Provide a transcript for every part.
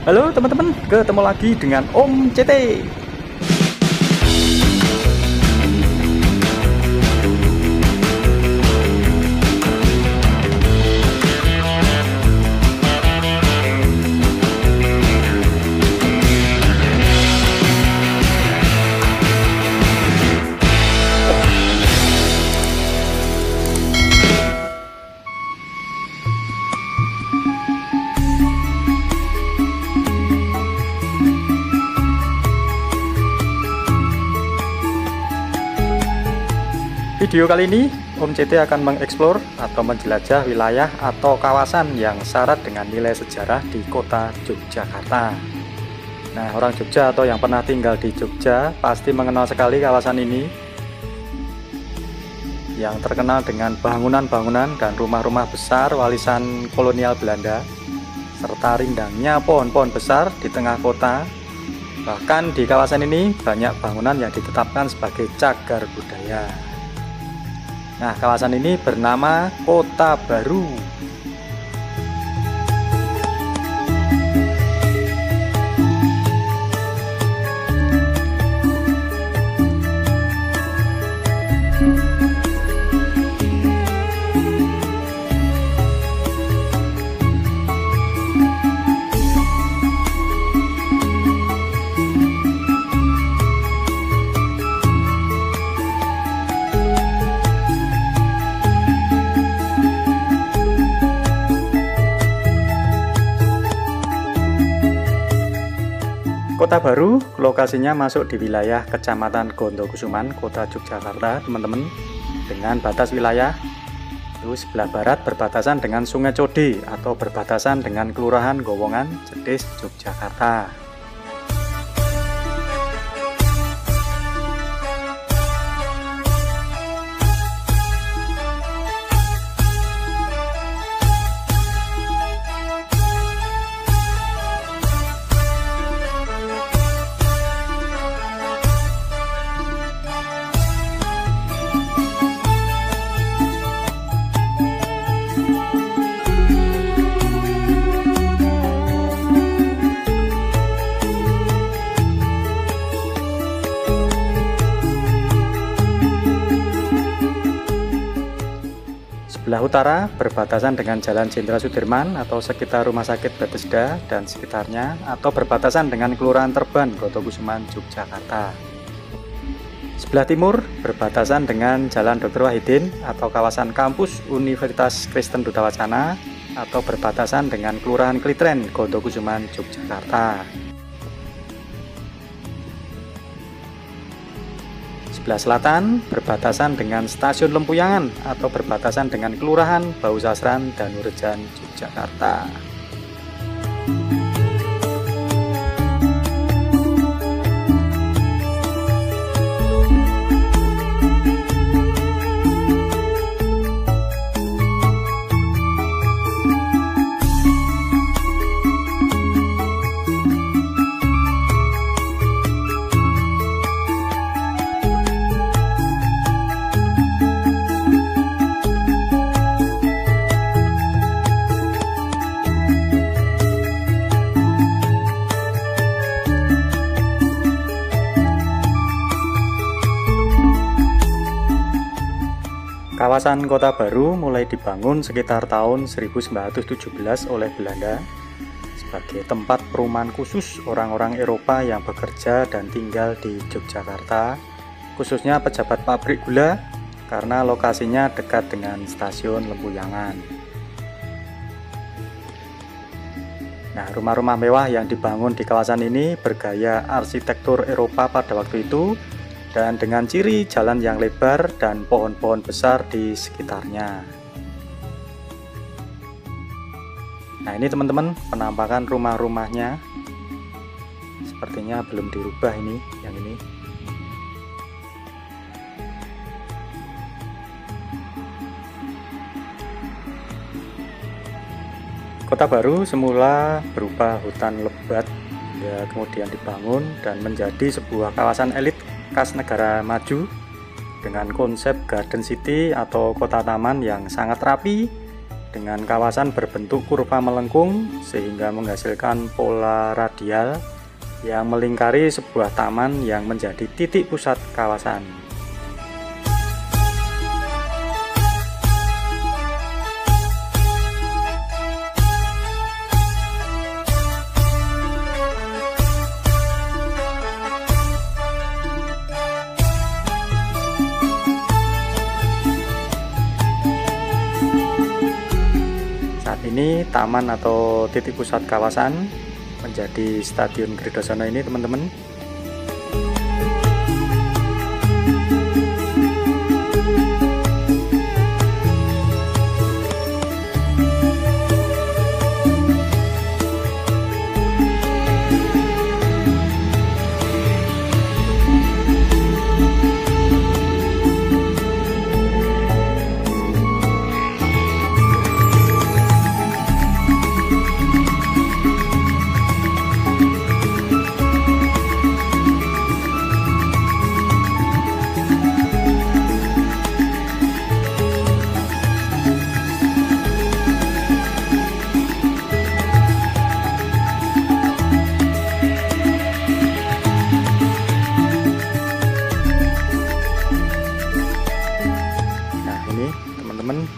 Halo teman-teman, ketemu lagi dengan Om CT. Video kali ini Om CT akan mengeksplor atau menjelajah wilayah atau kawasan yang syarat dengan nilai sejarah di kota Yogyakarta. Nah, orang Jogja atau yang pernah tinggal di Jogja pasti mengenal sekali kawasan ini, yang terkenal dengan bangunan-bangunan dan rumah-rumah besar warisan kolonial Belanda, serta rindangnya pohon-pohon besar di tengah kota. Bahkan di kawasan ini banyak bangunan yang ditetapkan sebagai cagar budaya. Nah, kawasan ini bernama Kota Baru. Kota Baru lokasinya masuk di wilayah Kecamatan Gondokusuman, Kota Yogyakarta, teman-teman, dengan batas wilayah itu sebelah barat berbatasan dengan Sungai Code atau berbatasan dengan Kelurahan Gowongan, Jetis, Yogyakarta. Sebelah utara berbatasan dengan Jalan Jenderal Sudirman atau sekitar Rumah Sakit Bethesda dan sekitarnya, atau berbatasan dengan Kelurahan Terban, Gondokusuman, Yogyakarta. Sebelah timur berbatasan dengan Jalan Dr. Wahidin atau kawasan kampus Universitas Kristen Duta Wacana, atau berbatasan dengan Kelurahan Klitren, Gondokusuman, Yogyakarta. Sebelah selatan berbatasan dengan Stasiun Lempuyangan atau berbatasan dengan Kelurahan Bausasran, Danurejan, Yogyakarta. Kawasan Kota Baru mulai dibangun sekitar tahun 1917 oleh Belanda sebagai tempat perumahan khusus orang-orang Eropa yang bekerja dan tinggal di Yogyakarta, khususnya pejabat pabrik gula, karena lokasinya dekat dengan Stasiun Lempuyangan. Nah, rumah-rumah mewah yang dibangun di kawasan ini bergaya arsitektur Eropa pada waktu itu, dan dengan ciri jalan yang lebar dan pohon-pohon besar di sekitarnya. Nah, ini teman-teman penampakan rumah-rumahnya. Sepertinya belum dirubah ini, yang ini. Kota Baru semula berupa hutan lebat, ya, kemudian dibangun dan menjadi sebuah kawasan elit khas negara maju dengan konsep Garden City atau kota taman yang sangat rapi dengan kawasan berbentuk kurva melengkung sehingga menghasilkan pola radial yang melingkari sebuah taman yang menjadi titik pusat kawasan. Ini taman atau titik pusat kawasan menjadi Stadion Gridhosono ini teman-teman.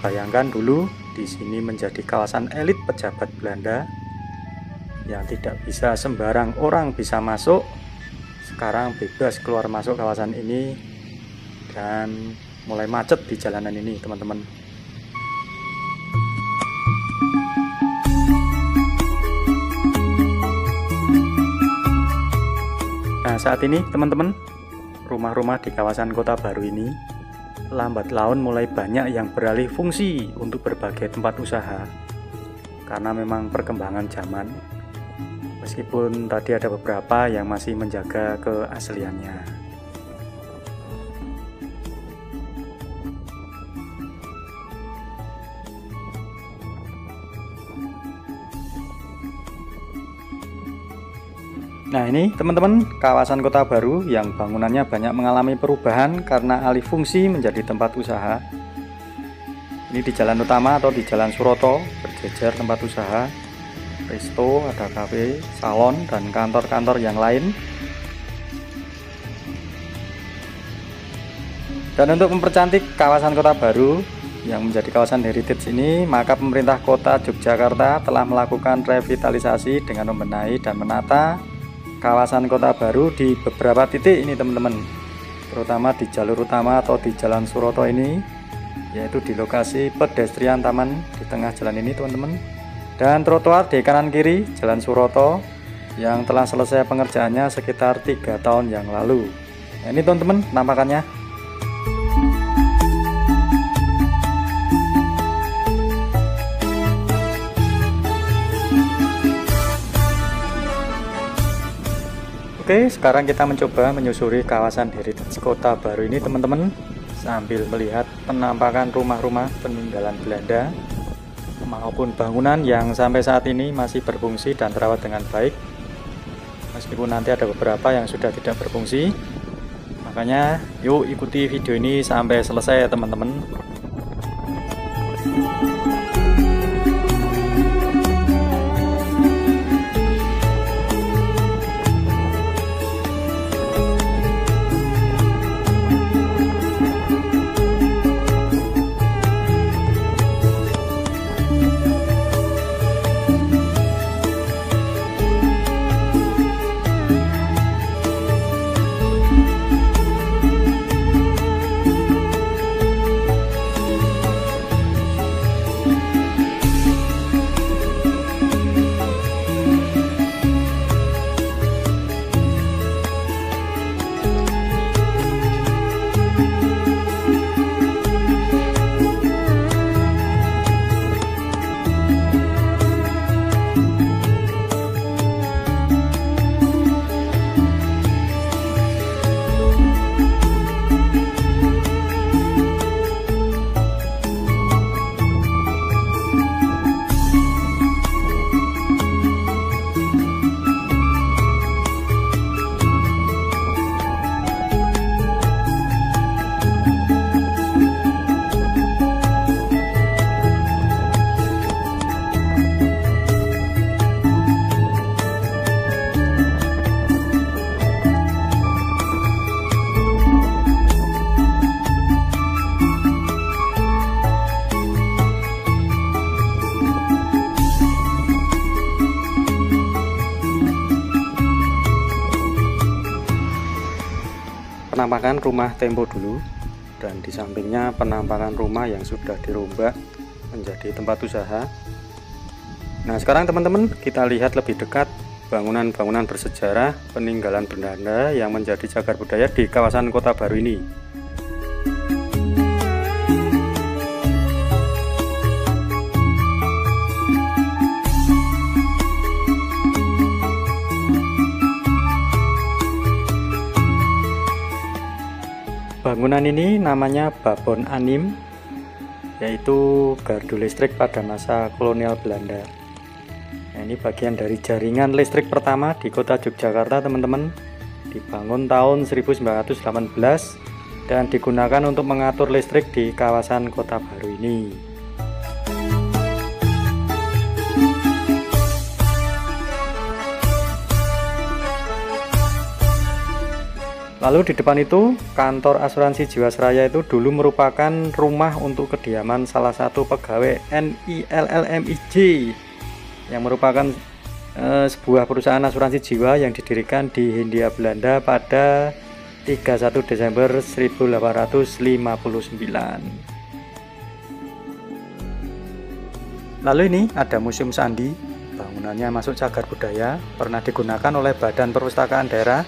Bayangkan dulu di sini menjadi kawasan elit pejabat Belanda yang tidak bisa sembarang orang bisa masuk. Sekarang bebas keluar masuk kawasan ini dan mulai macet di jalanan ini teman-teman. Nah, saat ini teman-teman, rumah-rumah di kawasan Kota Baru ini lambat laun mulai banyak yang beralih fungsi untuk berbagai tempat usaha karena memang perkembangan zaman, meskipun tadi ada beberapa yang masih menjaga keasliannya. Nah, ini teman-teman kawasan Kota Baru yang bangunannya banyak mengalami perubahan karena alih fungsi menjadi tempat usaha. Ini di jalan utama atau di Jalan Suroto berjejer tempat usaha, resto, ada kafe, salon, dan kantor-kantor yang lain. Dan untuk mempercantik kawasan Kota Baru yang menjadi kawasan heritage ini, maka pemerintah Kota Yogyakarta telah melakukan revitalisasi dengan membenahi dan menata kawasan Kota Baru di beberapa titik ini teman-teman, terutama di jalur utama atau di Jalan Suroto ini, yaitu di lokasi pedestrian taman di tengah jalan ini teman-teman, dan trotoar di kanan kiri Jalan Suroto yang telah selesai pengerjaannya sekitar 3 tahun yang lalu. Nah, ini teman-teman penampakannya. Oke, sekarang kita mencoba menyusuri kawasan heritage Kota Baru ini teman-teman, sambil melihat penampakan rumah-rumah peninggalan Belanda maupun bangunan yang sampai saat ini masih berfungsi dan terawat dengan baik, meskipun nanti ada beberapa yang sudah tidak berfungsi. Makanya yuk ikuti video ini sampai selesai ya teman-teman. penampakan rumah Tempo dulu, dan di sampingnya penampakan rumah yang sudah dirombak menjadi tempat usaha. Nah, sekarang teman-teman kita lihat lebih dekat bangunan-bangunan bersejarah peninggalan Belanda yang menjadi cagar budaya di kawasan Kota Baru ini. Bangunan ini namanya Babon Anim, yaitu gardu listrik pada masa kolonial Belanda. Nah, ini bagian dari jaringan listrik pertama di kota Yogyakarta, teman-teman. Dibangun tahun 1918 dan digunakan untuk mengatur listrik di kawasan Kota Baru ini. Lalu di depan itu kantor asuransi Jiwasraya itu dulu merupakan rumah untuk kediaman salah satu pegawai NILLMIJ yang merupakan sebuah perusahaan asuransi jiwa yang didirikan di Hindia Belanda pada 31 Desember 1859. Lalu ini ada Museum Sandi, bangunannya masuk cagar budaya, pernah digunakan oleh Badan Perpustakaan Daerah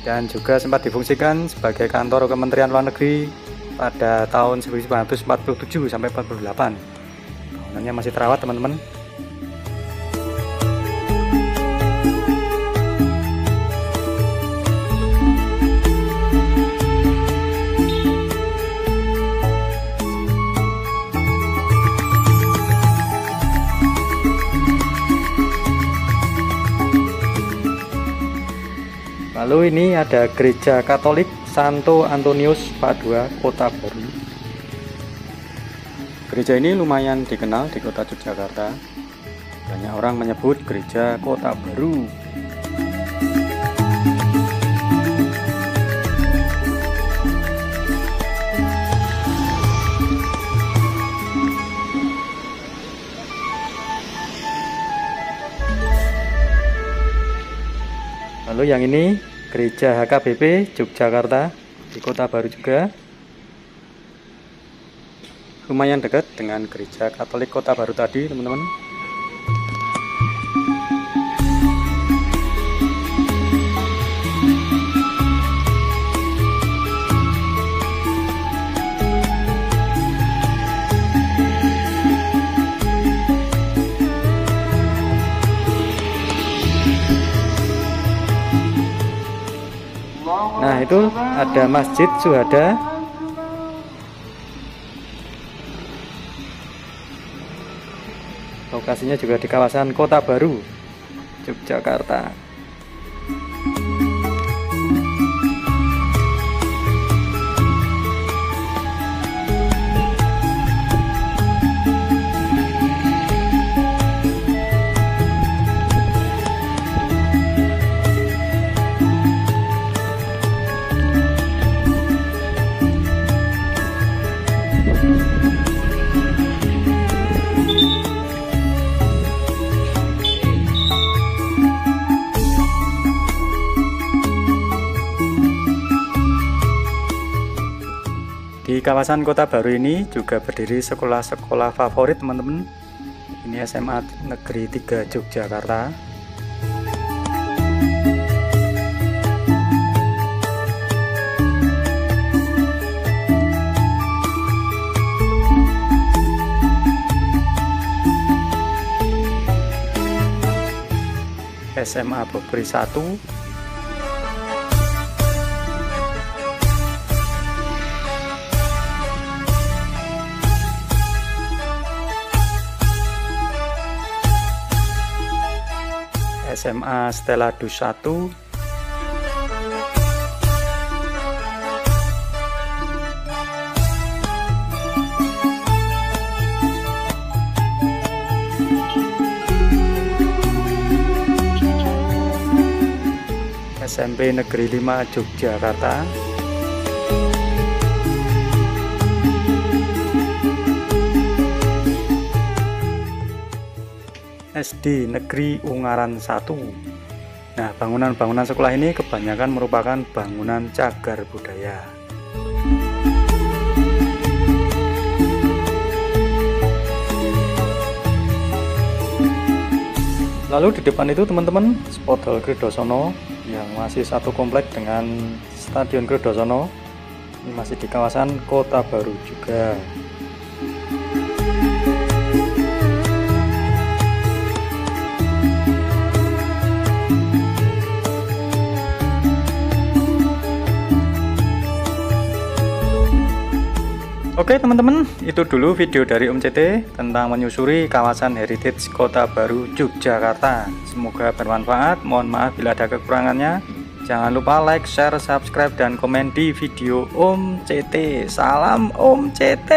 dan juga sempat difungsikan sebagai kantor Kementerian Luar Negeri pada tahun 1947 sampai 48. Bangunannya masih terawat, teman-teman. Lalu ini ada Gereja Katolik Santo Antonius Padua, Kota Baru. Gereja ini lumayan dikenal di kota Yogyakarta. Banyak orang menyebut Gereja Kota Baru. Lalu yang ini Gereja HKBP Yogyakarta di Kota Baru juga. Lumayan dekat dengan Gereja Katolik Kota Baru tadi, teman-teman. Nah, itu ada Masjid Syuhada. Lokasinya juga di kawasan Kota Baru, Yogyakarta. Di kawasan Kota Baru ini juga berdiri sekolah-sekolah favorit, teman-teman. Ini SMA Negeri 3 Yogyakarta. SMA Bogri 1, SMA Stella Dus 1, SMP Negeri 5 Yogyakarta, SD Negeri Ungaran 1. Nah, bangunan-bangunan sekolah ini kebanyakan merupakan bangunan cagar budaya. Lalu di depan itu teman-teman, spot Hall Gridosono yang masih satu komplek dengan Stadion Gridosono. Ini masih di kawasan Kota Baru juga. Oke teman-teman, itu dulu video dari Om CT tentang menyusuri kawasan heritage Kota Baru Yogyakarta. Semoga bermanfaat, mohon maaf bila ada kekurangannya. Jangan lupa like, share, subscribe, dan komen di video Om CT. Salam Om CT.